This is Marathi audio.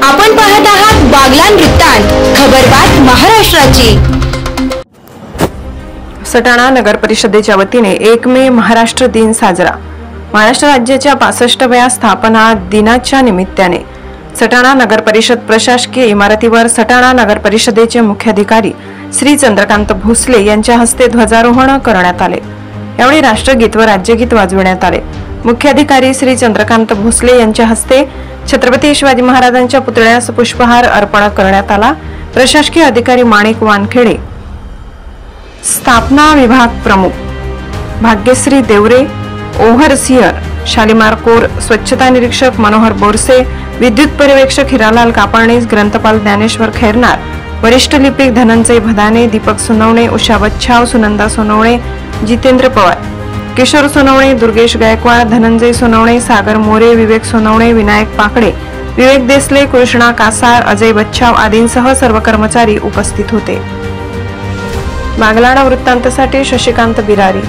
आपण पाहत आहात बागलाण वृत्तांत, खबरबात महाराष्ट्राची। सटाणा नगर परिषदेच्या वतीने 1 मे महाराष्ट्र दिन साजरा। महाराष्ट्र राज्याच्या 65व्या स्थापना दिनाच्या निमित्ताने सटाणा नगर परिषद प्रशासकीय इमारतीवर सटाणा नगर परिषदेचे मुख्याधिकारी श्री चंद्रकांत भोसले यांच्या हस्ते ध्वजारोहण करण्यात आले। यावेळी राष्ट्रगीत व राज्यगीत वाजविण्यात आले। मुख्याधिकारी श्री चंद्रकांत भोसले यांच्या हस्ते छत्रपती शिवाजी महाराजांच्या पुतळ्यास पुष्पहार अर्पण करण्यात आला। प्रशासकीय अधिकारी माणिक वानखेडे, स्थापना विभाग प्रमुख भाग्यश्री देवरे, ओव्हरसियर शालिमार कोर, स्वच्छता निरीक्षक मनोहर बोरसे, विद्युत पर्यवेक्षक हिरालाल कापडणीस, ग्रंथपाल ज्ञानेश्वर खैरनार, वरिष्ठ लिपिक धनंजय भदाने, दीपक सोनवणे, उषा बच्छाव, सुनंदा सोनवणे, जितेंद्र पवार, किशोर सोनवणे, दुर्गेश गायकवाड, धनंजय सोनवणे, सागर मोरे, विवेक सोनवणे, विनायक पाकडे, विवेक देसले, कृष्णा कासार, अजय बच्छाव आदींसह सर्व कर्मचारी उपस्थित होते। बागलाण वृत्तांतसाठी शशिकांत बिरारी।